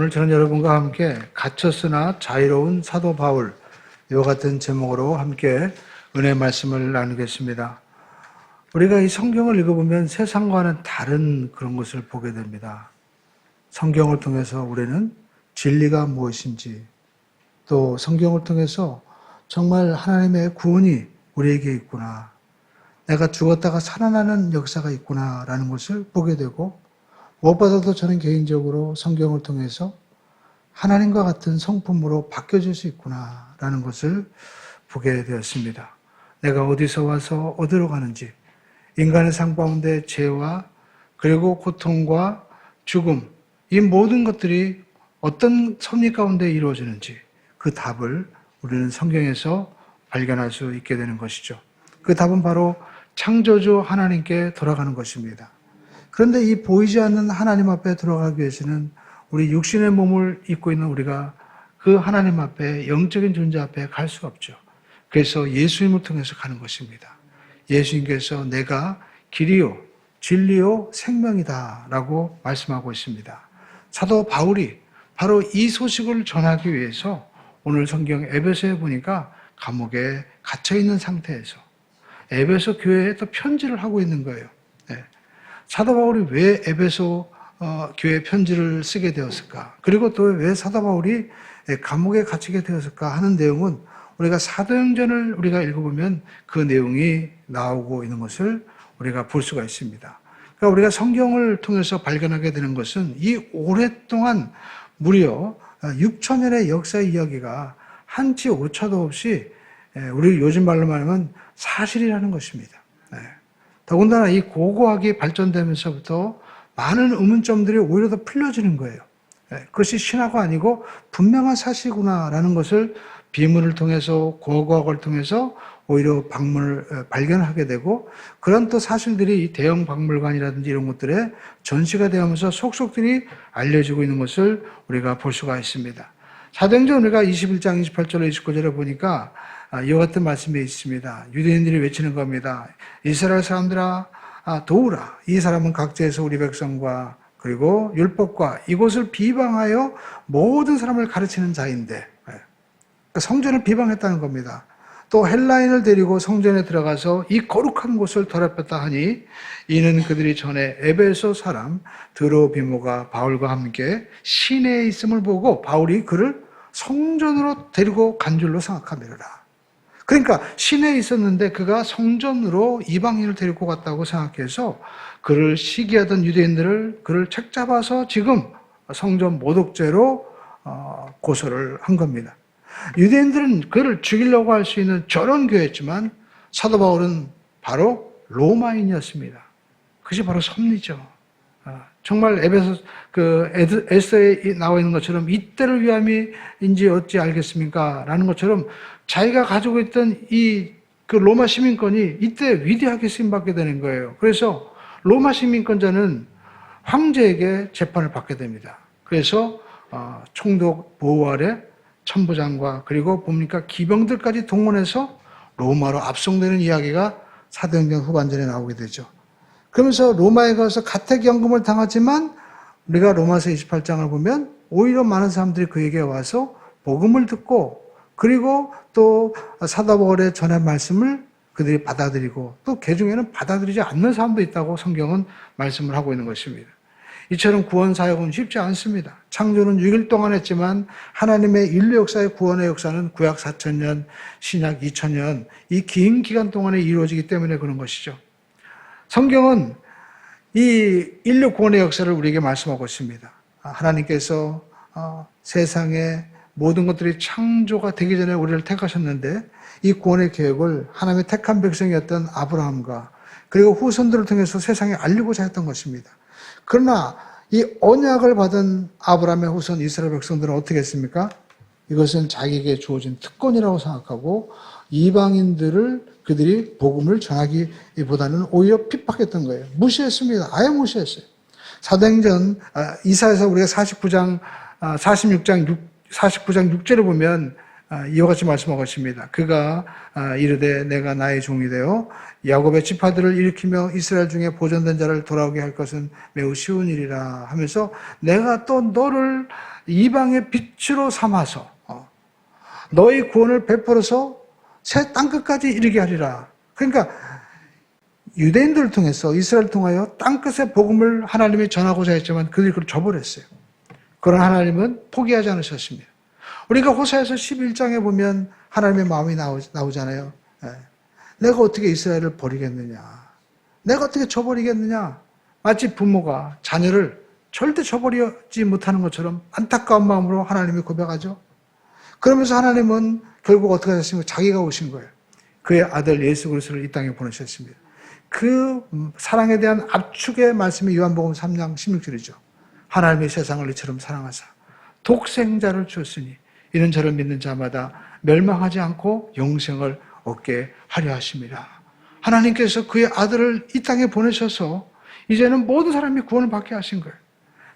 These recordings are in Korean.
오늘 저는 여러분과 함께 갇혔으나 자유로운 사도 바울, 이와 같은 제목으로 함께 은혜의 말씀을 나누겠습니다. 우리가 이 성경을 읽어보면 세상과는 다른 그런 것을 보게 됩니다. 성경을 통해서 우리는 진리가 무엇인지, 또 성경을 통해서 정말 하나님의 구원이 우리에게 있구나, 내가 죽었다가 살아나는 역사가 있구나라는 것을 보게 되고, 무엇보다도 저는 개인적으로 성경을 통해서 하나님과 같은 성품으로 바뀌어질 수 있구나라는 것을 보게 되었습니다. 내가 어디서 와서 어디로 가는지, 인간의 삶 가운데 죄와 그리고 고통과 죽음, 이 모든 것들이 어떤 섭리 가운데 이루어지는지 그 답을 우리는 성경에서 발견할 수 있게 되는 것이죠. 그 답은 바로 창조주 하나님께 돌아가는 것입니다. 그런데 이 보이지 않는 하나님 앞에 들어가기 위해서는 우리 육신의 몸을 입고 있는 우리가 그 하나님 앞에, 영적인 존재 앞에 갈 수가 없죠. 그래서 예수님을 통해서 가는 것입니다. 예수님께서 내가 길이요, 진리요, 생명이다 라고 말씀하고 있습니다. 사도 바울이 바로 이 소식을 전하기 위해서 오늘 성경 에베소에 보니까 감옥에 갇혀있는 상태에서 에베소 교회에 또 편지를 하고 있는 거예요. 사도 바울이 왜 에베소 교회 편지를 쓰게 되었을까? 그리고 또 왜 사도 바울이 감옥에 갇히게 되었을까 하는 내용은 우리가 사도행전을 우리가 읽어보면 그 내용이 나오고 있는 것을 우리가 볼 수가 있습니다. 그러니까 우리가 성경을 통해서 발견하게 되는 것은 이 오랫동안 무려 6천년의 역사의 이야기가 한치 오차도 없이 우리 요즘 말로 말하면 사실이라는 것입니다. 더군다나 이 고고학이 발전되면서부터 많은 의문점들이 오히려 더 풀려지는 거예요. 그것이 신화가 아니고 분명한 사실이구나라는 것을 비문을 통해서, 고고학을 통해서 오히려 발견하게 되고, 그런 또 사실들이 이 대형 박물관이라든지 이런 것들에 전시가 되면서 속속들이 알려지고 있는 것을 우리가 볼 수가 있습니다. 사도행전 우리가 21장 28절로 29절에 보니까 이와 같은 말씀이 있습니다. 유대인들이 외치는 겁니다. 이스라엘 사람들아, 도우라. 이 사람은 각지에서 우리 백성과 그리고 율법과 이곳을 비방하여 모든 사람을 가르치는 자인데, 그러니까 성전을 비방했다는 겁니다. 또 헬라인을 데리고 성전에 들어가서 이 거룩한 곳을 더럽혔다 하니 이는 그들이 전에 에베소 사람 드로비모가 바울과 함께 시내에 있음을 보고 바울이 그를 성전으로 데리고 간 줄로 생각하미르라. 그러니까 시내에 있었는데 그가 성전으로 이방인을 데리고 갔다고 생각해서 그를 시기하던 유대인들을 그를 책잡아서 지금 성전 모독죄로 고소를 한 겁니다. 유대인들은 그를 죽이려고 할 수 있는 저런 교회였지만 사도 바울은 바로 로마인이었습니다. 그것이 바로 섭리죠. 정말 에스더에 나와 있는 것처럼 이때를 위함인지 어찌 알겠습니까? 라는 것처럼 자기가 가지고 있던 그 로마 시민권이 이때 위대하게 쓰임받게 되는 거예요. 그래서 로마 시민권자는 황제에게 재판을 받게 됩니다. 그래서 총독 보호 아래 천부장과 그리고 뭡니까 기병들까지 동원해서 로마로 압송되는 이야기가 사도행전 후반전에 나오게 되죠. 그러면서 로마에 가서 가택연금을 당하지만 우리가 로마서 28장을 보면 오히려 많은 사람들이 그에게 와서 복음을 듣고 그리고 또 사도 바울의 전한 말씀을 그들이 받아들이고 또 그 중에는 받아들이지 않는 사람도 있다고 성경은 말씀을 하고 있는 것입니다. 이처럼 구원 사역은 쉽지 않습니다. 창조는 6일 동안 했지만 하나님의 인류 역사의 구원의 역사는 구약 4,000년, 신약 2,000년 이 긴 기간 동안에 이루어지기 때문에 그런 것이죠. 성경은 이 인류 구원의 역사를 우리에게 말씀하고 있습니다. 하나님께서 세상의 모든 것들이 창조가 되기 전에 우리를 택하셨는데 이 구원의 계획을 하나님의 택한 백성이었던 아브라함과 그리고 후손들을 통해서 세상에 알리고자 했던 것입니다. 그러나 이 언약을 받은 아브라함의 후손 이스라엘 백성들은 어떻게 했습니까? 이것은 자기에게 주어진 특권이라고 생각하고 이방인들을 그들이 복음을 전하기보다는 오히려 핍박했던 거예요. 무시했습니다. 아예 무시했어요. 사도행전 이사야서 우리가 46장 6절을 보면 이와 같이 말씀하고 있습니다. 그가 이르되 내가 나의 종이 되어 야곱의 지파들을 일으키며 이스라엘 중에 보존된 자를 돌아오게 할 것은 매우 쉬운 일이라 하면서 내가 또 너를 이방의 빛으로 삼아서 너희 구원을 베풀어서 새 땅끝까지 이르게 하리라. 그러니까 유대인들을 통해서 이스라엘을 통하여 땅끝의 복음을 하나님이 전하고자 했지만 그들이 그걸 저버렸어요. 그런 하나님은 포기하지 않으셨습니다. 우리가 호세아서 11장에 보면 하나님의 마음이 나오잖아요. 내가 어떻게 이스라엘을 버리겠느냐. 내가 어떻게 저버리겠느냐. 마치 부모가 자녀를 절대 저버리지 못하는 것처럼 안타까운 마음으로 하나님이 고백하죠. 그러면서 하나님은 결국 어떻게 하셨습니까? 자기가 오신 거예요. 그의 아들 예수 그리스도를 이 땅에 보내셨습니다. 그 사랑에 대한 압축의 말씀이 요한복음 3장 16절이죠. 하나님의 세상을 이처럼 사랑하사 독생자를 주었으니 이는 저를 믿는 자마다 멸망하지 않고 영생을 얻게 하려 하심이라. 하나님께서 그의 아들을 이 땅에 보내셔서 이제는 모든 사람이 구원을 받게 하신 거예요.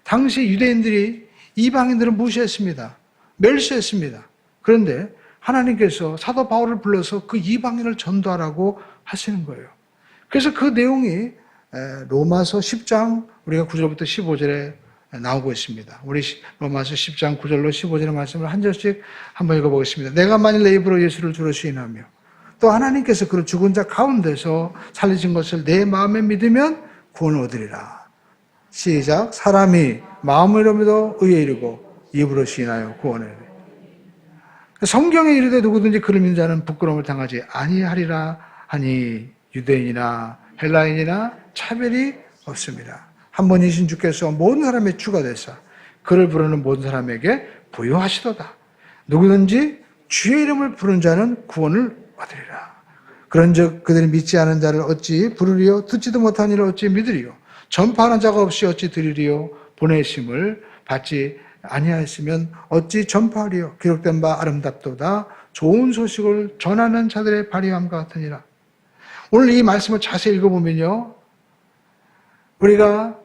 당시 유대인들이 이방인들을 무시했습니다. 멸시했습니다. 그런데 하나님께서 사도 바울을 불러서 그 이방인을 전도하라고 하시는 거예요. 그래서 그 내용이 로마서 10장 우리가 9절부터 15절에 나오고 있습니다. 우리 로마서 10장 9절로 15절의 말씀을 한 절씩 한번 읽어보겠습니다. 내가 만일 내 입으로 예수를 주로 시인하며 또 하나님께서 그를 죽은 자 가운데서 살리신 것을 내 마음에 믿으면 구원을 얻으리라. 시작. 사람이 마음으로 믿어 의에 이르고 입으로 시인하여 구원을 얻으리라. 성경에 이르되 누구든지 그를 믿는 자는 부끄러움을 당하지 아니하리라 하니 유대인이나 헬라인이나 차별이 없습니다. 한 번이신 주께서 모든 사람의 주가 되사 그를 부르는 모든 사람에게 부요하시도다. 누구든지 주의 이름을 부르는 자는 구원을 얻으리라. 그런즉 그들이 믿지 않은 자를 어찌 부르리요? 듣지도 못한 이를 어찌 믿으리요? 전파하는 자가 없이 어찌 들으리요? 보내심을 받지 아니하였으면 어찌 전파하리요? 기록된 바 아름답도다. 좋은 소식을 전하는 자들의 발휘함과 같으니라. 오늘 이 말씀을 자세히 읽어보면요, 우리가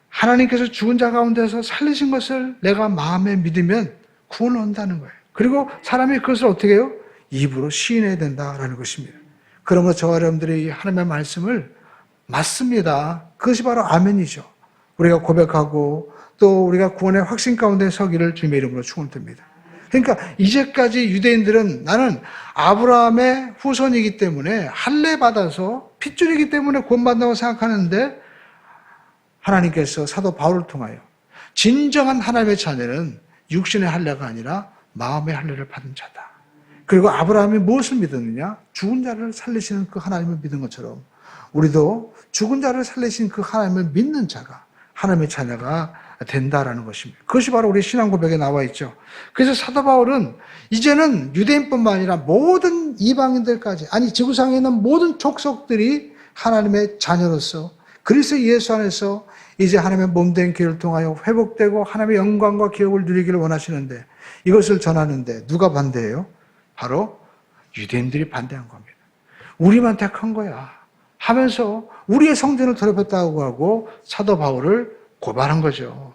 하나님께서 죽은 자 가운데서 살리신 것을 내가 마음에 믿으면 구원을 얻는다는 거예요. 그리고 사람이 그것을 어떻게 해요? 입으로 시인해야 된다라는 것입니다. 그러므로 저와 여러분들이 하나님의 말씀을 맞습니다. 그것이 바로 아멘이죠. 우리가 고백하고 또 우리가 구원의 확신 가운데 서기를 주님의 이름으로 축원드립니다. 그러니까 이제까지 유대인들은 나는 아브라함의 후손이기 때문에 할례 받아서 핏줄이기 때문에 구원받는다고 생각하는데 하나님께서 사도 바울을 통하여 진정한 하나님의 자녀는 육신의 할례가 아니라 마음의 할례를 받은 자다. 그리고 아브라함이 무엇을 믿었느냐? 죽은 자를 살리시는 그 하나님을 믿은 것처럼 우리도 죽은 자를 살리신 그 하나님을 믿는 자가 하나님의 자녀가 된다라는 것입니다. 그것이 바로 우리 신앙 고백에 나와 있죠. 그래서 사도 바울은 이제는 유대인뿐만 아니라 모든 이방인들까지, 아니 지구상에 있는 모든 족속들이 하나님의 자녀로서 그리스도 예수 안에서 이제 하나님의 몸된 길을 통하여 회복되고 하나님의 영광과 기업을 누리기를 원하시는데 이것을 전하는데 누가 반대해요? 바로 유대인들이 반대한 겁니다. 우리만 택한 거야 하면서 우리의 성전을 더럽혔다고 하고 사도 바울을 고발한 거죠.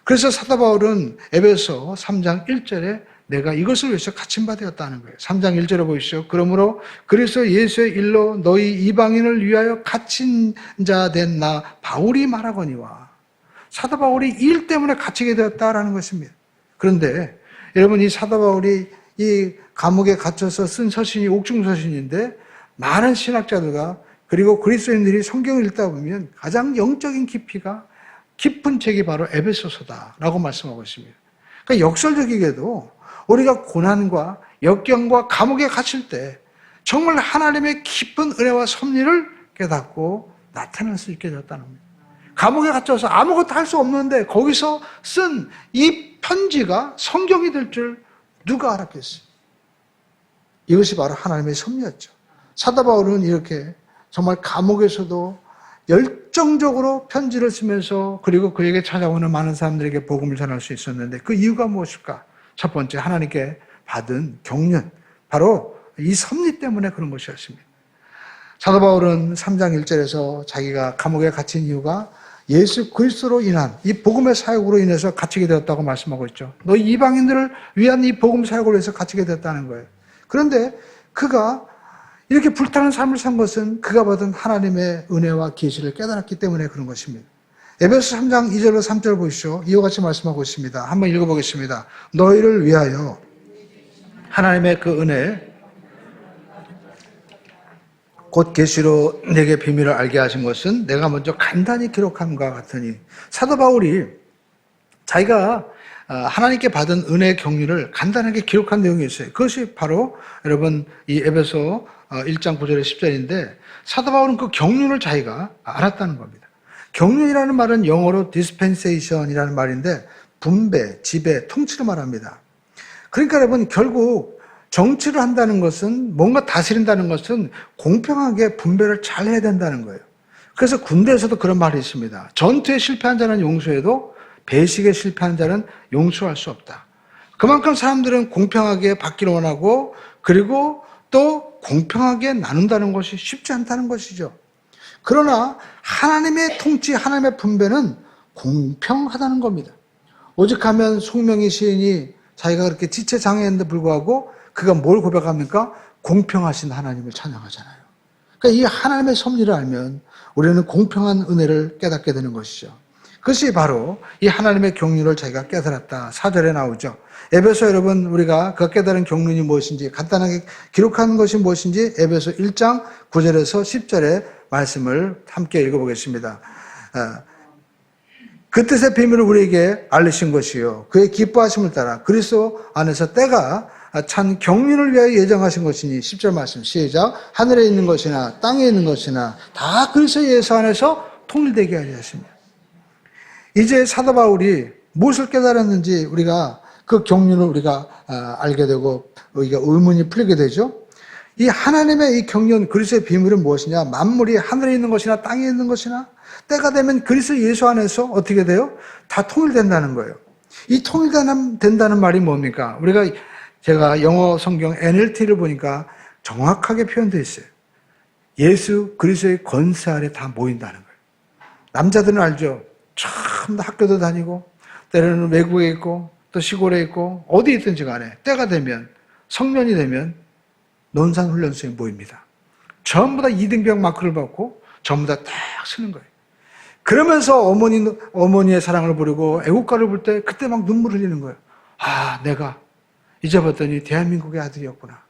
그래서 사도 바울은 에베소 3장 1절에 내가 이것을 위해서 갇힌 바 되었다는 거예요. 3장 1절에 보시죠. 그러므로 그리스도 예수의 일로 너희 이방인을 위하여 갇힌 자 된 나 바울이 말하거니와. 사도 바울이 일 때문에 갇히게 되었다라는 것입니다. 그런데 여러분 이 사도 바울이 이 감옥에 갇혀서 쓴 서신이 옥중서신인데 많은 신학자들과 그리고 그리스도인들이 성경을 읽다 보면 가장 영적인 깊이가 깊은 책이 바로 에베소서다라고 말씀하고 있습니다. 그러니까 역설적이게도 우리가 고난과 역경과 감옥에 갇힐 때 정말 하나님의 깊은 은혜와 섭리를 깨닫고 나타낼 수 있게 되었다는 겁니다. 감옥에 갇혀서 아무것도 할 수 없는데 거기서 쓴 이 편지가 성경이 될 줄 누가 알았겠어요? 이것이 바로 하나님의 섭리였죠. 사도 바울은 이렇게 정말 감옥에서도 열정적으로 편지를 쓰면서 그리고 그에게 찾아오는 많은 사람들에게 복음을 전할 수 있었는데 그 이유가 무엇일까? 첫 번째, 하나님께 받은 경륜, 바로 이 섭리 때문에 그런 것이었습니다. 사도 바울은 3장 1절에서 자기가 감옥에 갇힌 이유가 예수 그리스도로 인한 이 복음의 사역으로 인해서 갇히게 되었다고 말씀하고 있죠. 너희 이방인들을 위한 이 복음 사역으로 해서 갇히게 되었다는 거예요. 그런데 그가 이렇게 불타는 삶을 산 것은 그가 받은 하나님의 은혜와 계시를 깨달았기 때문에 그런 것입니다. 에베소 3장 2절로 3절 보시죠. 이와 같이 말씀하고 있습니다. 한번 읽어보겠습니다. 너희를 위하여 하나님의 그 은혜 곧 계시로 내게 비밀을 알게 하신 것은 내가 먼저 간단히 기록함과 같으니, 사도 바울이 자기가 하나님께 받은 은혜의 경륜을 간단하게 기록한 내용이 있어요. 그것이 바로 여러분 이 에베소 1장 9절에 10절인데, 사도 바울은 그 경륜을 자기가 알았다는 겁니다. 경륜이라는 말은 영어로 dispensation이라는 말인데 분배, 지배, 통치를 말합니다. 그러니까 여러분 결국 정치를 한다는 것은, 뭔가 다스린다는 것은 공평하게 분배를 잘 해야 된다는 거예요. 그래서 군대에서도 그런 말이 있습니다. 전투에 실패한 자는 용서해도 배식에 실패한 자는 용서할 수 없다. 그만큼 사람들은 공평하게 받기를 원하고, 그리고 또 공평하게 나눈다는 것이 쉽지 않다는 것이죠. 그러나 하나님의 통치, 하나님의 분배는 공평하다는 겁니다. 오직하면 송명희 시인이 자기가 그렇게 지체장애인데 불구하고 그가 뭘 고백합니까? 공평하신 하나님을 찬양하잖아요. 그러니까 이 하나님의 섭리를 알면 우리는 공평한 은혜를 깨닫게 되는 것이죠. 그것이 바로 이 하나님의 경륜을 자기가 깨달았다. 4절에 나오죠. 에베소 여러분, 우리가 그 깨달은 경륜이 무엇인지, 간단하게 기록한 것이 무엇인지 에베소 1장 9절에서 10절의 말씀을 함께 읽어보겠습니다. 그 뜻의 비밀을 우리에게 알리신 것이요, 그의 기뻐하심을 따라 그리스도 안에서 때가 찬 경륜을 위하여 예정하신 것이니, 10절 말씀 시작. 하늘에 있는 것이나 땅에 있는 것이나 다 그리스도 예수 안에서 통일되게 하려 하십니다. 이제 사도 바울이 무엇을 깨달았는지 우리가 그 경륜을 우리가 알게 되고 우리가 의문이 풀리게 되죠. 이 하나님의 이 경륜, 그리스도의 비밀은 무엇이냐? 만물이 하늘에 있는 것이나 땅에 있는 것이나 때가 되면 그리스도 예수 안에서 어떻게 돼요? 다 통일된다는 거예요. 이 통일된다는 말이 뭡니까? 제가 영어 성경 NLT를 보니까 정확하게 표현되어 있어요. 예수 그리스도의 권세 아래 다 모인다는 거예요. 남자들은 알죠. 참 학교도 다니고 때로는 외국에 있고 또 시골에 있고 어디 있든지 간에 때가 되면, 성년이 되면 논산훈련소에 모입니다. 전부 다 이등병 마크를 받고 전부 다 딱 쓰는 거예요. 그러면서 어머니의 사랑을 부르고 애국가를 부를 때 그때 막 눈물 흘리는 거예요. 아, 내가 이제 봤더니 대한민국의 아들이었구나.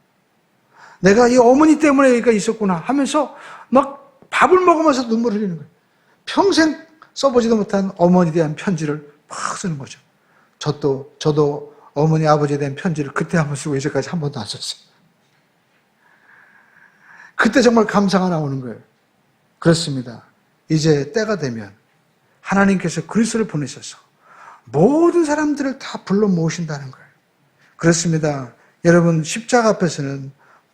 내가 이 어머니 때문에 여기가 있었구나 하면서 막 밥을 먹으면서 눈물 흘리는 거예요. 평생 써보지도 못한 어머니에 대한 편지를 막 쓰는 거죠. 저도 어머니, 아버지에 대한 편지를 그때 한번 쓰고 이제까지 한 번도 안 썼어요. 그때 정말 감사가 나오는 거예요. 그렇습니다. 이제 때가 되면 하나님께서 그리스도를 보내셔서 모든 사람들을 다 불러 모으신다는 거예요. 그렇습니다. 여러분, 십자가 앞에서는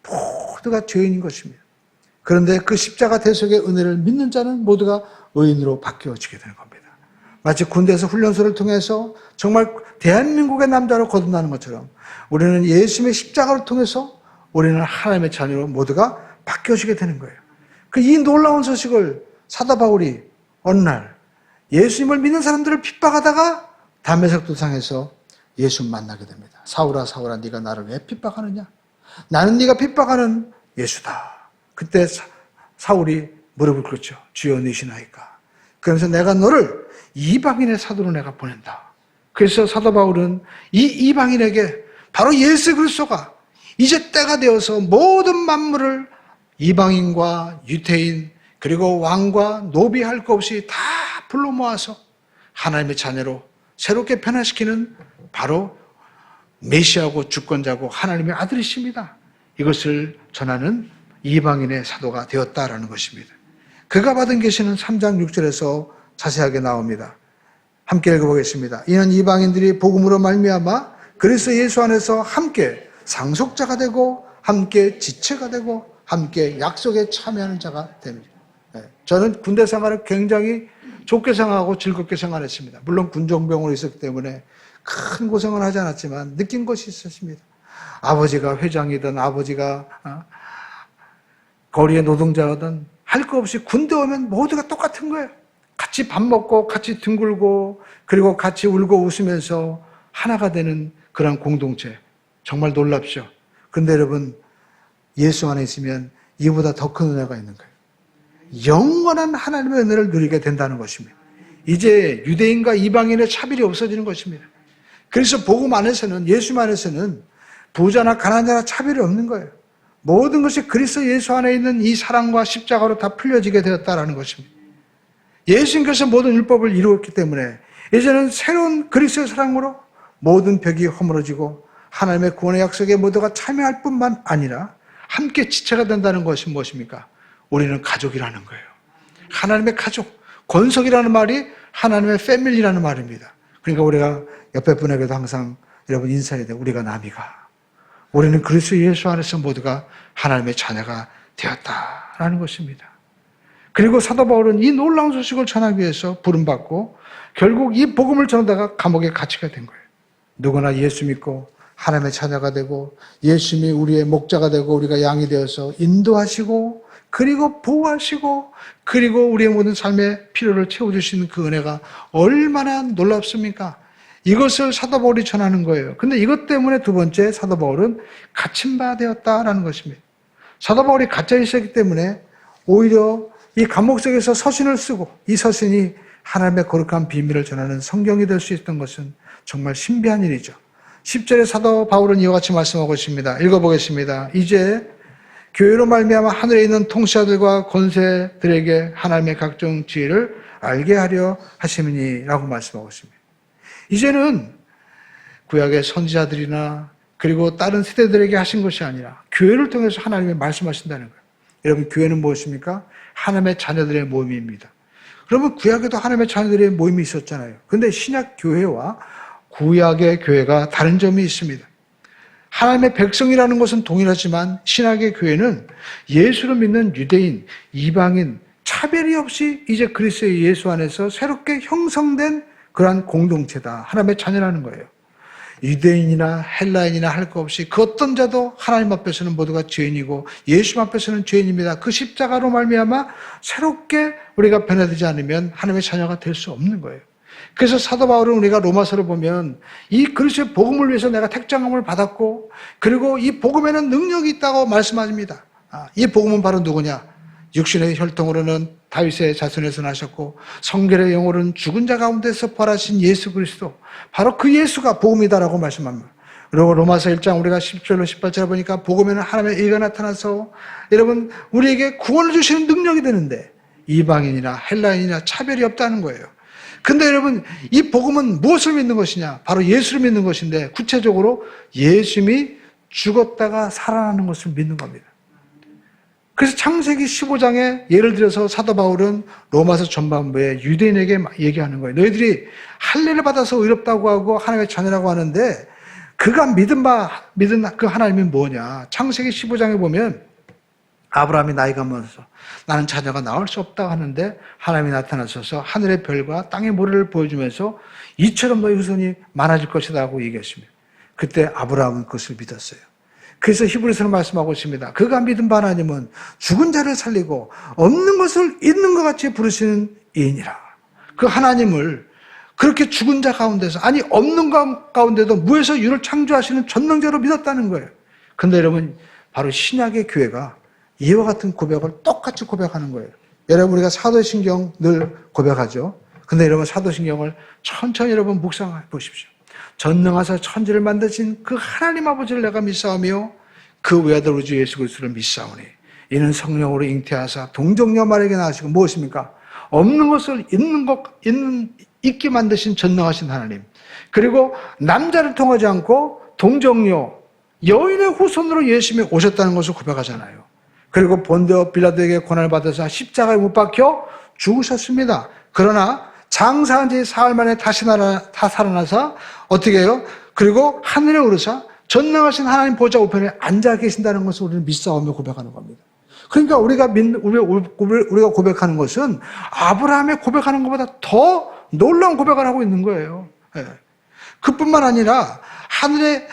모두가 죄인인 것입니다. 그런데 그 십자가 대속의 은혜를 믿는 자는 모두가 의인으로 바뀌어지게 되는 겁니다. 마치 군대에서 훈련소를 통해서 정말 대한민국의 남자로 거듭나는 것처럼 우리는 예수님의 십자가를 통해서 우리는 하나님의 자녀로 모두가 바뀌어지게 되는 거예요. 이 놀라운 소식을 사도 바울이 어느 날 예수님을 믿는 사람들을 핍박하다가 다메섹 도상에서 예수 만나게 됩니다. 사울아 사울아 네가 나를 왜 핍박하느냐? 나는 네가 핍박하는 예수다. 그때 사울이 무릎을 꿇죠. 주여 니시나이까. 그러면서 내가 너를 이방인의 사도로 내가 보낸다. 그래서 사도 바울은 이 이방인에게 바로 예수 그리스도가 이제 때가 되어서 모든 만물을 이방인과 유태인 그리고 왕과 노비 할 것 없이 다 불러 모아서 하나님의 자녀로 새롭게 변화시키는 바로 메시아고 주권자고 하나님의 아들이십니다. 이것을 전하는 이방인의 사도가 되었다라는 것입니다. 그가 받은 계시는 3장 6절에서 자세하게 나옵니다. 함께 읽어보겠습니다. 이는 이방인들이 복음으로 말미암아 그리스도 예수 안에서 함께 상속자가 되고 함께 지체가 되고 함께 약속에 참여하는 자가 됩니다. 저는 군대 생활을 굉장히 좋게 생각하고 즐겁게 생활했습니다. 물론 군종병으로 있었기 때문에 큰 고생을 하지 않았지만 느낀 것이 있었습니다. 아버지가 회장이든 아버지가 거리의 노동자든 할 거 없이 군대 오면 모두가 똑같은 거예요. 같이 밥 먹고 같이 둥글고 그리고 같이 울고 웃으면서 하나가 되는 그런 공동체. 정말 놀랍죠. 그런데 여러분, 예수 안에 있으면 이보다 더 큰 은혜가 있는 거예요. 영원한 하나님의 은혜를 누리게 된다는 것입니다. 이제 유대인과 이방인의 차별이 없어지는 것입니다. 그래서 복음 안에서는, 예수 안에서는 부자나 가난자나 차별이 없는 거예요. 모든 것이 그리스도 예수 안에 있는 이 사랑과 십자가로 다 풀려지게 되었다라는 것입니다. 예수님께서 모든 율법을 이루었기 때문에 이제는 새로운 그리스도의 사랑으로 모든 벽이 허물어지고 하나님의 구원의 약속에 모두가 참여할 뿐만 아니라 함께 지체가 된다는 것이 무엇입니까? 우리는 가족이라는 거예요. 하나님의 가족, 권속이라는 말이 하나님의 패밀리라는 말입니다. 그러니까 우리가 옆에 분에게도 항상 여러분 인사해야 돼요. 우리가 남이가. 우리는 그리스도 예수 안에서 모두가 하나님의 자녀가 되었다라는 것입니다. 그리고 사도 바울은 이 놀라운 소식을 전하기 위해서 부름받고 결국 이 복음을 전하다가 감옥에 갇히게 된 거예요. 누구나 예수 믿고 하나님의 자녀가 되고 예수님이 우리의 목자가 되고 우리가 양이 되어서 인도하시고 그리고 보호하시고 그리고 우리의 모든 삶의 필요를 채워주시는 그 은혜가 얼마나 놀랍습니까? 이것을 사도 바울이 전하는 거예요. 근데 이것 때문에 두 번째 사도 바울은 갇힌 바 되었다라는 것입니다. 사도 바울이 갇혀 있었기 때문에 오히려 이 감옥 속에서 서신을 쓰고 이 서신이 하나님의 거룩한 비밀을 전하는 성경이 될 수 있던 것은 정말 신비한 일이죠. 10절에 사도 바울은 이와 같이 말씀하고 있습니다. 읽어보겠습니다. 이제 교회로 말미암아 하늘에 있는 통치자들과 권세들에게 하나님의 각종 지혜를 알게 하려 하심이니라고 말씀하고 있습니다. 이제는 구약의 선지자들이나 그리고 다른 세대들에게 하신 것이 아니라 교회를 통해서 하나님이 말씀하신다는 거예요. 여러분, 교회는 무엇입니까? 하나님의 자녀들의 모임입니다. 그러면 구약에도 하나님의 자녀들의 모임이 있었잖아요. 그런데 신약 교회와 구약의 교회가 다른 점이 있습니다. 하나님의 백성이라는 것은 동일하지만 신약의 교회는 예수를 믿는 유대인, 이방인, 차별이 없이 이제 그리스도의 예수 안에서 새롭게 형성된 그러한 공동체다. 하나님의 자녀라는 거예요. 유대인이나 헬라인이나 할 것 없이 그 어떤 자도 하나님 앞에서는 모두가 죄인이고 예수 앞에서는 죄인입니다. 그 십자가로 말미암아 새롭게 우리가 변화되지 않으면 하나님의 자녀가 될 수 없는 거예요. 그래서 사도 바울은 우리가 로마서를 보면 이 그리스도의 복음을 위해서 내가 택정함을 받았고 그리고 이 복음에는 능력이 있다고 말씀합니다. 이 복음은 바로 누구냐? 육신의 혈통으로는 다윗의 자손에서 나셨고 성결의 영으로는 죽은 자 가운데서 부활하신 예수 그리스도, 바로 그 예수가 복음이다라고 말씀합니다. 그리고 로마서 1장 우리가 10절로 18절에 보니까 복음에는 하나님의 의가 나타나서 여러분 우리에게 구원을 주시는 능력이 되는데 이방인이나 헬라인이나 차별이 없다는 거예요. 근데 여러분 이 복음은 무엇을 믿는 것이냐? 바로 예수를 믿는 것인데 구체적으로 예수님이 죽었다가 살아나는 것을 믿는 겁니다. 그래서 창세기 15장에 예를 들어서 사도 바울은 로마서 전반부에 유대인에게 얘기하는 거예요. 너희들이 할례를 받아서 의롭다고 하고 하나님의 자녀라고 하는데 그가 믿은 그 하나님이 뭐냐? 창세기 15장에 보면 아브라함이 나이가 먹어서 나는 자녀가 나올 수 없다고 하는데 하나님이 나타나셔서 하늘의 별과 땅의 모래를 보여주면서 이처럼 너희 후손이 많아질 것이다 하고 얘기했습니다. 그때 아브라함은 그것을 믿었어요. 그래서 히브리서는 말씀하고 있습니다. 그가 믿은 바 하나님은 죽은 자를 살리고 없는 것을 있는 것 같이 부르시는 이인이라. 그 하나님을 그렇게 죽은 자 가운데서, 아니 없는 것 가운데도 무에서 유를 창조하시는 전능자로 믿었다는 거예요. 그런데 여러분 바로 신약의 교회가 이와 같은 고백을 똑같이 고백하는 거예요. 여러분 우리가 사도신경 늘 고백하죠. 근데 여러분 사도신경을 천천히 여러분 묵상해 보십시오. 전능하사 천지를 만드신 그 하나님 아버지를 내가 믿사오며 그 외아들 우리 주 예수 그리스도를 믿사오니 이는 성령으로 잉태하사 동정녀 마리아에게 낳으시고 무엇입니까? 없는 것을 있게 만드신 전능하신 하나님, 그리고 남자를 통하지 않고 동정녀 여인의 후손으로 예수님이 오셨다는 것을 고백하잖아요. 그리고 본디오 빌라도에게 고난을 받아서 십자가에 못 박혀 죽으셨습니다. 그러나 장사한 지 사흘 만에 다시 살아나서 어떻게 해요? 그리고 하늘에 오르사 전능하신 하나님 보좌 우편에 앉아 계신다는 것을 우리는 믿사오며 고백하는 겁니다. 그러니까 우리가 고백하는 것은 아브라함의 고백하는 것보다 더 놀라운 고백을 하고 있는 거예요. 그뿐만 아니라 하늘에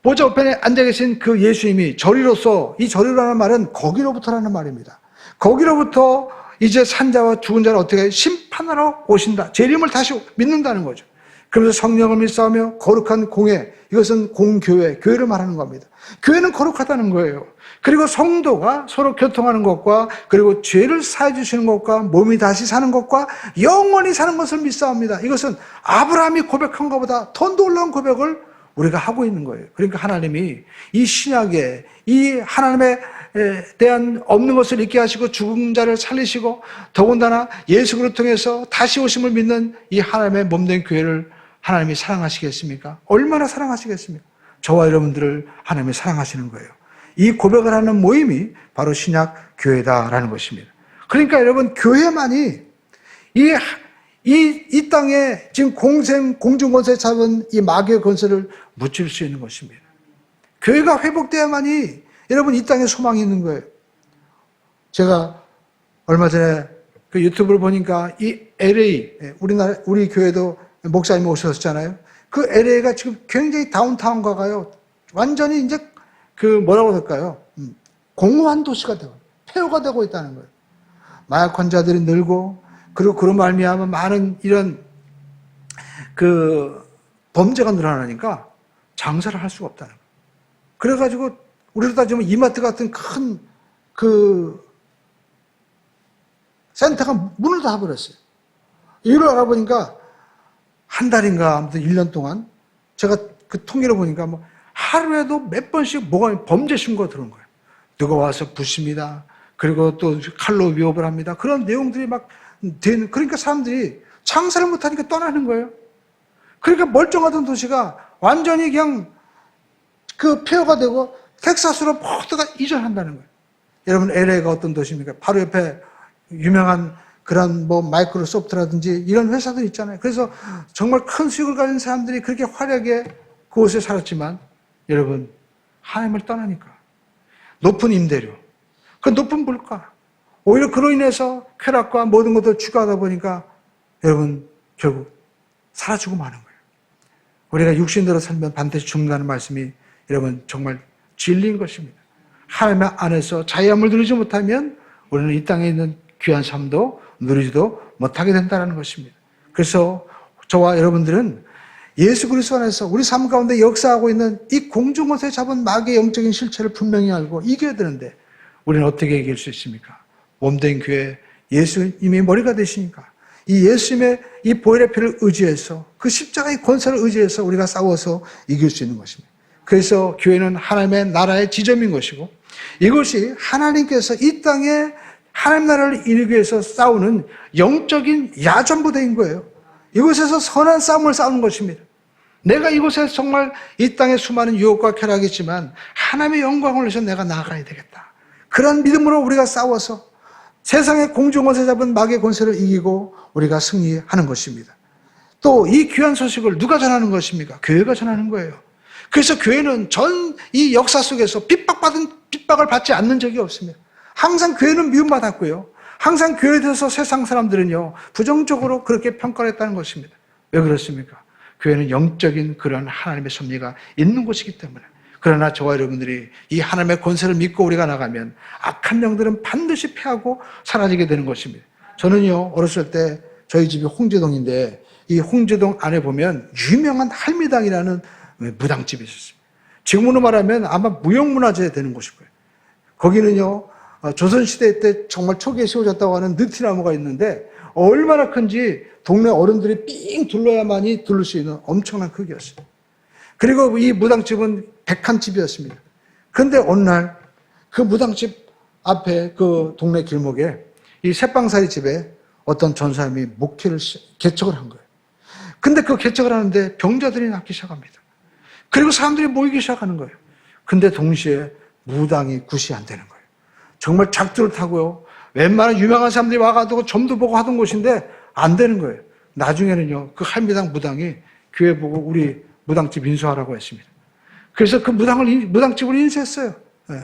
보좌 우편에 앉아 계신 그 예수님이 저리로서, 이 저리로라는 말은 거기로부터라는 말입니다. 거기로부터 이제 산자와 죽은 자를 어떻게 심판하러 오신다. 재림을 다시 믿는다는 거죠. 그러면서 성령을 믿사오며 거룩한 공회, 이것은 공교회, 교회를 말하는 겁니다. 교회는 거룩하다는 거예요. 그리고 성도가 서로 교통하는 것과 그리고 죄를 사해 주시는 것과 몸이 다시 사는 것과 영원히 사는 것을 믿사옵니다. 이것은 아브라함이 고백한 것보다 더 놀라운 고백을 우리가 하고 있는 거예요. 그러니까 하나님이 이 신약에 이 하나님에 대한 없는 것을 있게 하시고 죽은 자를 살리시고 더군다나 예수 그리스도를 통해서 다시 오심을 믿는 이 하나님의 몸된 교회를 하나님이 사랑하시겠습니까? 얼마나 사랑하시겠습니까? 저와 여러분들을 하나님이 사랑하시는 거예요. 이 고백을 하는 모임이 바로 신약 교회다라는 것입니다. 그러니까 여러분, 교회만이 이 땅에 지금 공중권세 잡은 이 마귀의 권세를 묻힐 수 있는 것입니다. 교회가 회복돼야만이 여러분 이 땅에 소망이 있는 거예요. 제가 얼마 전에 그 유튜브를 보니까 이 LA, 우리 교회도 목사님이 오셨잖아요. 그 LA가 지금 굉장히 다운타운가 가요. 완전히 이제 그 뭐라고 할까요? 공허한 도시가 되고 폐허가 되고 있다는 거예요. 마약 환자들이 늘고 그리고 그런 말미암아 많은 이런 그 범죄가 늘어나니까 장사를 할 수가 없다는 거예요. 그래가지고 우리로 따지면 이마트 같은 큰 그 센터가 문을 닫아버렸어요. 이걸 알아보니까 한 달인가 아무튼 1년 동안 제가 그 통계를 보니까 뭐 하루에도 몇 번씩 뭐가 범죄 신고가 들어온 거예요. 누가 와서 부십니다. 그리고 또 칼로 위협을 합니다. 그런 내용들이 막 되는, 그러니까 사람들이 장사를 못하니까 떠나는 거예요. 그러니까 멀쩡하던 도시가 완전히 그냥 그 폐허가 되고 텍사스로 모두가 이전한다는 거예요. 여러분, LA가 어떤 도시입니까? 바로 옆에 유명한 그런 뭐 마이크로소프트라든지 이런 회사들 있잖아요. 그래서 정말 큰 수익을 가진 사람들이 그렇게 화려하게 그곳에 살았지만 여러분, 하나님을 떠나니까 높은 임대료, 그 높은 물가, 오히려 그로 인해서 쾌락과 모든 것을 추구하다 보니까 여러분 결국 사라지고 마는 거예요. 우리가 육신대로 살면 반드시 죽는다는 말씀이 여러분 정말 진리인 것입니다. 하나님 안에서 자유함을 누리지 못하면 우리는 이 땅에 있는 귀한 삶도 누리지도 못하게 된다는 것입니다. 그래서 저와 여러분들은 예수 그리스도 안에서 우리 삶 가운데 역사하고 있는 이 공중권세 잡은 마귀의 영적인 실체를 분명히 알고 이겨야 되는데 우리는 어떻게 이길 수 있습니까? 몸된 교회, 예수님이 머리가 되시니까 이 예수님의 이 보혈의 피를 의지해서 그 십자가의 권세를 의지해서 우리가 싸워서 이길 수 있는 것입니다. 그래서 교회는 하나님의 나라의 지점인 것이고 이것이 하나님께서 이 땅에 하나님 나라를 이루기 위해서 싸우는 영적인 야전부대인 거예요. 이곳에서 선한 싸움을 싸우는 것입니다. 내가 이곳에 정말 이 땅에 수많은 유혹과 쾌락이 있지만 하나님의 영광을 위해서 내가 나아가야 되겠다. 그런 믿음으로 우리가 싸워서 세상의 공중권세 잡은 마귀의 권세를 이기고 우리가 승리하는 것입니다. 또 이 귀한 소식을 누가 전하는 것입니까? 교회가 전하는 거예요. 그래서 교회는 전 이 역사 속에서 핍박을 받지 않는 적이 없습니다. 항상 교회는 미움받았고요. 항상 교회에 대해서 세상 사람들은요, 부정적으로 그렇게 평가를 했다는 것입니다. 왜 그렇습니까? 교회는 영적인 그런 하나님의 섭리가 있는 곳이기 때문에. 그러나 저와 여러분들이 이 하나님의 권세를 믿고 우리가 나가면 악한 영들은 반드시 패하고 사라지게 되는 것입니다. 저는요, 어렸을 때 저희 집이 홍제동인데 이 홍제동 안에 보면 유명한 할미당이라는 무당집이 있었습니다. 지금으로 말하면 아마 무형문화재 되는 곳일 거예요. 거기는요, 조선시대 때 정말 초기에 세워졌다고 하는 느티나무가 있는데 얼마나 큰지 동네 어른들이 삥 둘러야만이 둘을 수 있는 엄청난 크기였어요. 그리고 이 무당집은 백한집이었습니다. 그런데 어느 날 그 무당집 앞에 그 동네 길목에 이 새빵살이 집에 어떤 전사님이 목회를 개척을 한 거예요. 근데 그 개척을 하는데 병자들이 낫기 시작합니다. 그리고 사람들이 모이기 시작하는 거예요. 근데 동시에 무당이 굿이 안 되는 거예요. 정말 작두를 타고요. 웬만한 유명한 사람들이 와가지고 점도 보고 하던 곳인데 안 되는 거예요. 나중에는요, 그 할미당 무당이 교회 보고 우리 무당집 인수하라고 했습니다. 그래서 그 무당집을 인수했어요. 네.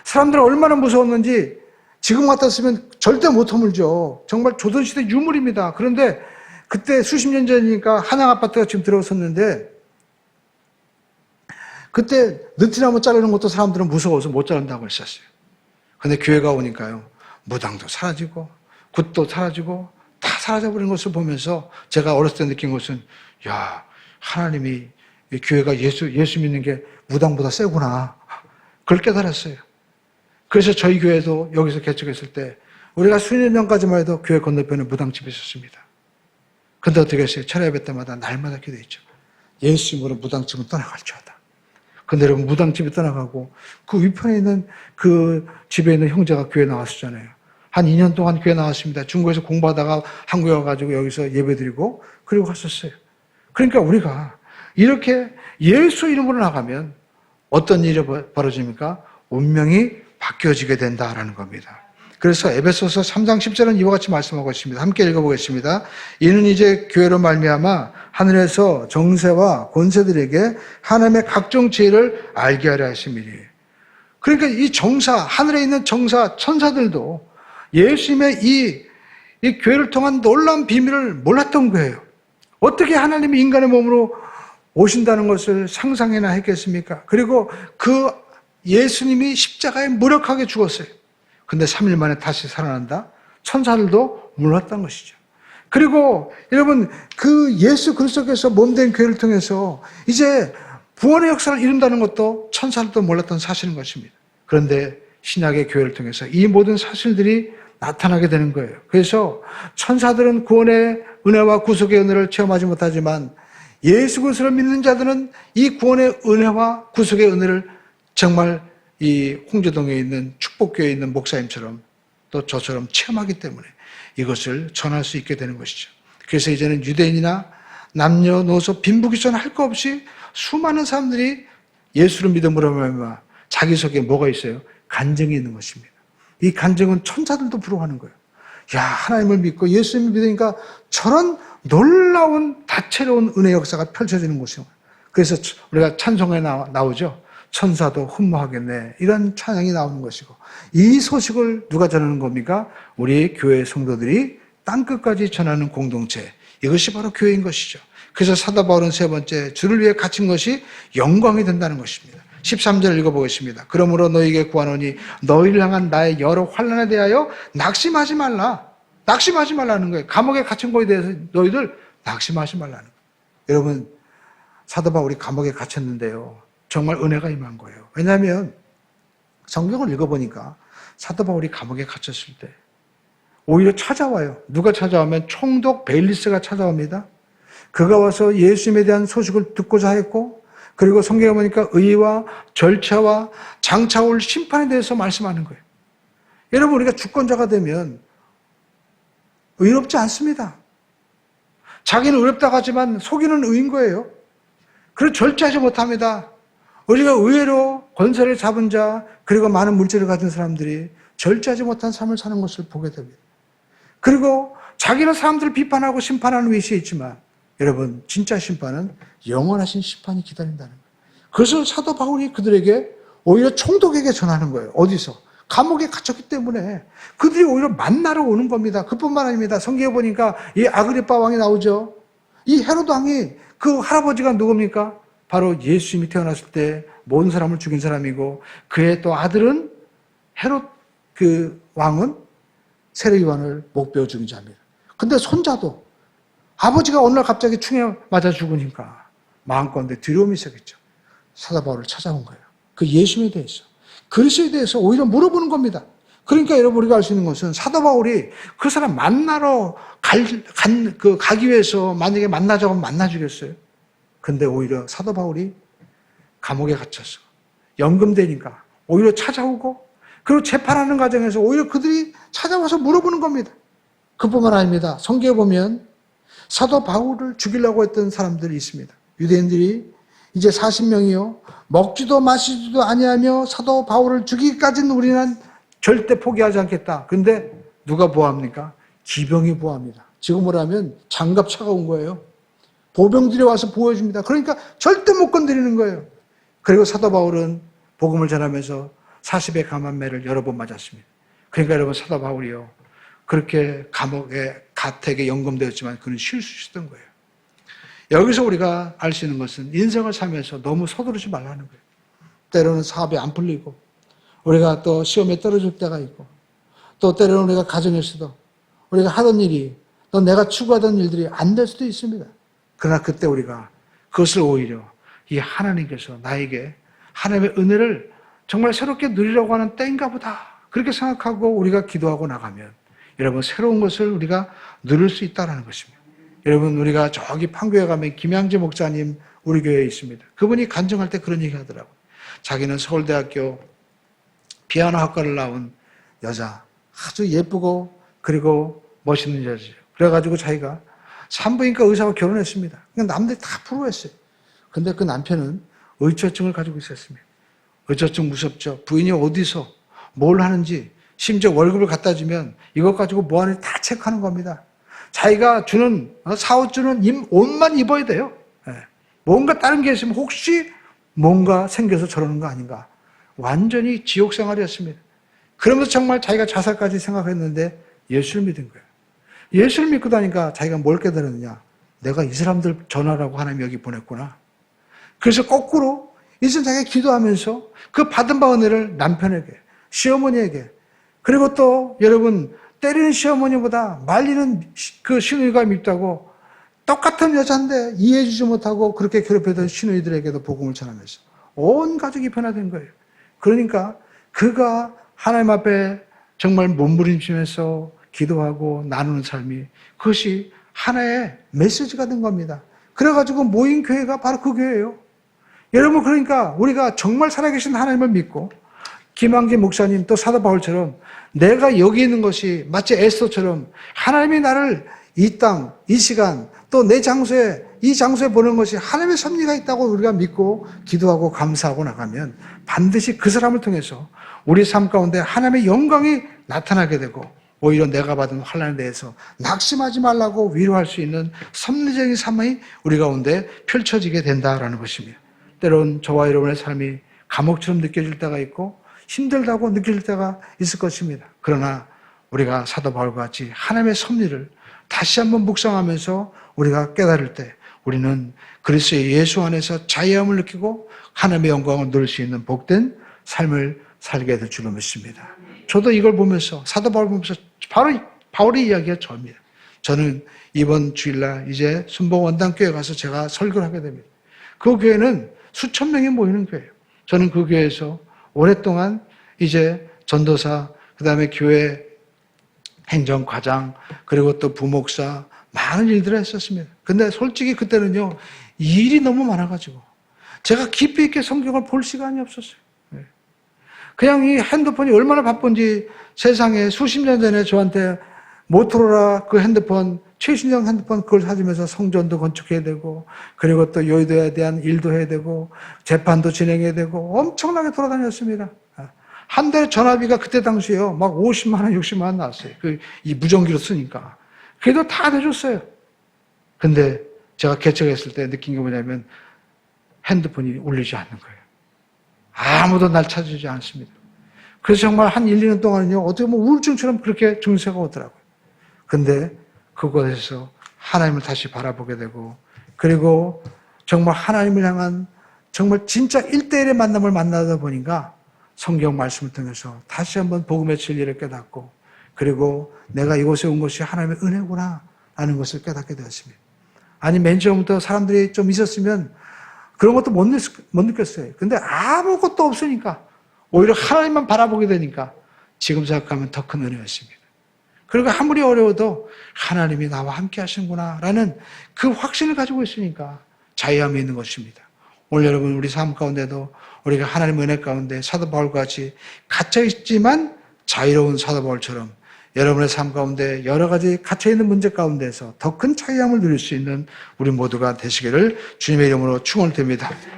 사람들은 얼마나 무서웠는지 지금 같았으면 절대 못 허물죠. 정말 조선시대 유물입니다. 그런데 그때 수십 년 전이니까 한양 아파트가 지금 들어섰는데 그때 느티나무 자르는 것도 사람들은 무서워서 못 자른다고 했었어요. 근데 교회가 오니까요, 무당도 사라지고 굿도 사라지고 다 사라져버린 것을 보면서 제가 어렸을 때 느낀 것은 야, 하나님이 이 교회가 예수 믿는 게 무당보다 세구나. 그걸 깨달았어요. 그래서 저희 교회도 여기서 개척했을 때 우리가 수년 전까지만 해도 교회 건너편에 무당집이 있었습니다. 근데 어떻게 했어요? 철야 예배 때마다 날마다 기도했죠. 예수님으로 무당집은 떠나갈 줄 알다. 근데 여러분, 무당집이 떠나가고 그 위편에 있는 그 집에 있는 형제가 교회 나왔었잖아요. 한 2년 동안 교회 나왔습니다. 중국에서 공부하다가 한국에 와가지고 여기서 예배드리고 그리고 갔었어요. 그러니까 우리가 이렇게 예수 이름으로 나가면 어떤 일이 벌어집니까? 운명이 바뀌어지게 된다라는 겁니다. 그래서 에베소서 3장 10절은 이와 같이 말씀하고 있습니다. 함께 읽어보겠습니다. 이는 이제 교회로 말미암아 하늘에서 정세와 권세들에게 하나님의 각종 지혜를 알게 하려 하심이니. 그러니까 이 정사, 하늘에 있는 정사, 천사들도 예수님의 이 교회를 통한 놀라운 비밀을 몰랐던 거예요. 어떻게 하나님이 인간의 몸으로 오신다는 것을 상상이나 했겠습니까? 그리고 그 예수님이 십자가에 무력하게 죽었어요. 근데 3일 만에 다시 살아난다? 천사들도 몰랐던 것이죠. 그리고 여러분, 그 예수 그리스도께서 몸된 교회를 통해서 이제 구원의 역사를 이룬다는 것도 천사들도 몰랐던 사실인 것입니다. 그런데 신약의 교회를 통해서 이 모든 사실들이 나타나게 되는 거예요. 그래서 천사들은 구원의 은혜와 구속의 은혜를 체험하지 못하지만 예수 그리스도를 믿는 자들은 이 구원의 은혜와 구속의 은혜를 정말 이 홍제동에 있는 축복교회에 있는 목사님처럼 또 저처럼 체험하기 때문에 이것을 전할 수 있게 되는 것이죠. 그래서 이제는 유대인이나 남녀노소 빈부귀천 할 거 없이 수많은 사람들이 예수를 믿음으로 말미암아 자기 속에 뭐가 있어요? 간증이 있는 것입니다. 이 간증은 천사들도 부러워하는 거예요. 야, 하나님을 믿고 예수님을 믿으니까 저런 놀라운 다채로운 은혜 역사가 펼쳐지는 곳이에요. 그래서 우리가 찬송에 나오죠. 천사도 흠모하겠네. 이런 찬양이 나오는 것이고, 이 소식을 누가 전하는 겁니까? 우리 교회 성도들이 땅끝까지 전하는 공동체. 이것이 바로 교회인 것이죠. 그래서 사도 바울은 세 번째, 주를 위해 갇힌 것이 영광이 된다는 것입니다. 13절 읽어보겠습니다. 그러므로 너희에게 구하노니 너희를 향한 나의 여러 환난에 대하여 낙심하지 말라. 낙심하지 말라는 거예요. 감옥에 갇힌 거에 대해서 너희들 낙심하지 말라는 거예요. 여러분, 사도 바울이 감옥에 갇혔는데요, 정말 은혜가 임한 거예요. 왜냐하면 성경을 읽어보니까 사도 바울이 감옥에 갇혔을 때 오히려 찾아와요. 누가 찾아오면 총독 베일리스가 찾아옵니다. 그가 와서 예수님에 대한 소식을 듣고자 했고, 그리고 성경에 보니까 의와 절차와 장차 올 심판에 대해서 말씀하는 거예요. 여러분, 우리가 주권자가 되면 의롭지 않습니다. 자기는 의롭다고 하지만 속이는 의인 거예요. 그래서 절제하지 못합니다. 우리가 의외로 권세를 잡은 자, 그리고 많은 물질을 가진 사람들이 절제하지 못한 삶을 사는 것을 보게 됩니다. 그리고 자기는 사람들을 비판하고 심판하는 위치에 있지만, 여러분, 진짜 심판은 영원하신 심판이 기다린다는 거예요. 그래서 사도 바울이 그들에게 오히려 총독에게 전하는 거예요. 어디서? 감옥에 갇혔기 때문에 그들이 오히려 만나러 오는 겁니다. 그뿐만 아닙니다. 성경에 보니까 이 아그리빠 왕이 나오죠. 이 헤로드 왕이 그 할아버지가 누굽니까? 바로 예수님이 태어났을 때 모든 사람을 죽인 사람이고, 그의 또 아들은 헤롯 그 왕은 세례 요한을 목베어 죽인 자입니다. 근데 손자도 아버지가 어느 날 갑자기 충에 맞아 죽으니까 마음가운데 두려움이 있었겠죠. 사도 바울을 찾아온 거예요. 그 예수님에 대해서, 그리스도에 대해서 오히려 물어보는 겁니다. 그러니까 여러분, 우리가 알 수 있는 것은 사도 바울이 그 사람 만나러 가기 위해서 만약에 만나자고 하면 만나주겠어요? 근데 오히려 사도 바울이 감옥에 갇혀서 연금되니까 오히려 찾아오고, 그리고 재판하는 과정에서 오히려 그들이 찾아와서 물어보는 겁니다. 그뿐만 아닙니다. 성경에 보면 사도 바울을 죽이려고 했던 사람들이 있습니다. 유대인들이 이제 40명이요. 먹지도 마시지도 아니하며 사도 바울을 죽이기까지는 우리는 절대 포기하지 않겠다. 근데 누가 보호합니까? 기병이 보호합니다. 지금으로 하면 장갑차가 온 거예요. 보병들이 와서 보호해줍니다. 그러니까 절대 못 건드리는 거예요. 그리고 사도 바울은 복음을 전하면서 40의 감한매를 여러 번 맞았습니다. 그러니까 여러분, 사도 바울이요, 그렇게 감옥에 가택에 연금되었지만 그는 쉴 수 있었던 거예요. 여기서 우리가 알 수 있는 것은 인생을 살면서 너무 서두르지 말라는 거예요. 때로는 사업이 안 풀리고, 우리가 또 시험에 떨어질 때가 있고, 또 때로는 우리가 가정에서도 우리가 하던 일이, 또 내가 추구하던 일들이 안 될 수도 있습니다. 그러나 그때 우리가 그것을 오히려 이 하나님께서 나에게 하나님의 은혜를 정말 새롭게 누리려고 하는 때인가 보다, 그렇게 생각하고 우리가 기도하고 나가면 여러분 새로운 것을 우리가 누릴 수 있다는 것입니다. 여러분 우리가 저기 판교에 가면 김양재 목사님 우리 교회에 있습니다. 그분이 간증할 때 그런 얘기 하더라고요. 자기는 서울대학교 피아노 학과를 나온 여자, 아주 예쁘고 그리고 멋있는 여자죠. 그래가지고 자기가 산부인과 의사와 결혼했습니다. 그러니까 남들이 다 부러워했어요. 근데 그 남편은 의처증을 가지고 있었습니다. 의처증 무섭죠. 부인이 어디서 뭘 하는지, 심지어 월급을 갖다 주면 이것 가지고 뭐 하는지 다 체크하는 겁니다. 자기가 주는 사옷 주는 옷만 입어야 돼요. 뭔가 다른 게 있으면 혹시 뭔가 생겨서 저러는 거 아닌가. 완전히 지옥 생활이었습니다. 그러면서 정말 자기가 자살까지 생각했는데 예수를 믿은 거예요. 예수를 믿고 다니까 자기가 뭘 깨달았느냐. 내가 이 사람들 전하라고 하나님 여기 보냈구나. 그래서 거꾸로 이제 자기가 기도하면서 그 받은 바 은혜를 남편에게, 시어머니에게, 그리고 또 여러분 때리는 시어머니보다 말리는 그 시누이가 밉다고 똑같은 여자인데 이해해주지 못하고 그렇게 괴롭히던 시누이들에게도 복음을 전하면서 온 가족이 변화된 거예요. 그러니까 그가 하나님 앞에 정말 몸부림치면서 기도하고 나누는 삶이, 그것이 하나의 메시지가 된 겁니다. 그래가지고 모인 교회가 바로 그 교회예요. 여러분 그러니까 우리가 정말 살아계신 하나님을 믿고 김한기 목사님 또 사도 바울처럼 내가 여기 있는 것이 마치 에스더처럼 하나님이 나를 이 땅, 이 시간 또 내 장소에, 이 장소에 보는 것이 하나님의 섭리가 있다고 우리가 믿고 기도하고 감사하고 나가면 반드시 그 사람을 통해서 우리 삶 가운데 하나님의 영광이 나타나게 되고 오히려 내가 받은 환난에 대해서 낙심하지 말라고 위로할 수 있는 섭리적인 삶이 우리 가운데 펼쳐지게 된다라는 것입니다. 때론 저와 여러분의 삶이 감옥처럼 느껴질 때가 있고 힘들다고 느낄 때가 있을 것입니다. 그러나 우리가 사도 바울과 같이 하나님의 섭리를 다시 한번 묵상하면서 우리가 깨달을 때 우리는 그리스도 예수 안에서 자유함을 느끼고 하나님의 영광을 누릴 수 있는 복된 삶을 살게 될 줄로 믿습니다. 저도 이걸 보면서 사도 바울 보면서 바로 바울의 이야기가 저입니다. 저는 이번 주일날 이제 순복 원당교회 가서 제가 설교를 하게 됩니다. 그 교회는 수천 명이 모이는 교회예요. 저는 그 교회에서 오랫동안 이제 전도사, 그 다음에 교회 행정과장, 그리고 또 부목사, 많은 일들을 했었습니다. 근데 솔직히 그때는요, 일이 너무 많아가지고, 제가 깊이 있게 성경을 볼 시간이 없었어요. 그냥 이 핸드폰이 얼마나 바쁜지 세상에 수십 년 전에 저한테 모토로라 그 핸드폰, 최신형 핸드폰 그걸 사주면서 성전도 건축해야 되고, 그리고 또 여의도에 대한 일도 해야 되고, 재판도 진행해야 되고, 엄청나게 돌아다녔습니다. 한 달에 전화비가 그때 당시에요. 막 50만 원, 60만 원 나왔어요. 이 무전기로 쓰니까. 그래도 다 대줬어요. 근데 제가 개척했을 때 느낀 게 뭐냐면 핸드폰이 울리지 않는 거예요. 아무도 날 찾아주지 않습니다. 그래서 정말 한 1, 2년 동안은요, 어떻게 보면 우울증처럼 그렇게 증세가 오더라고요. 근데 그곳에서 하나님을 다시 바라보게 되고, 그리고 정말 하나님을 향한 정말 진짜 1대1의 만남을 만나다 보니까 성경 말씀을 통해서 다시 한번 복음의 진리를 깨닫고, 그리고 내가 이곳에 온 것이 하나님의 은혜구나 라는 것을 깨닫게 되었습니다. 아니 맨 처음부터 사람들이 좀 있었으면 그런 것도 못 느꼈어요. 근데 아무것도 없으니까 오히려 하나님만 바라보게 되니까 지금 생각하면 더 큰 은혜였습니다. 그리고 아무리 어려워도 하나님이 나와 함께 하시는구나 라는 그 확신을 가지고 있으니까 자유함이 있는 것입니다. 오늘 여러분 우리 삶 가운데도 우리가 하나님의 은혜 가운데 사도 바울과 같이 갇혀있지만 자유로운 사도 바울처럼 여러분의 삶 가운데 여러 가지 갇혀있는 문제 가운데서 더 큰 자유함을 누릴 수 있는 우리 모두가 되시기를 주님의 이름으로 축원드립니다.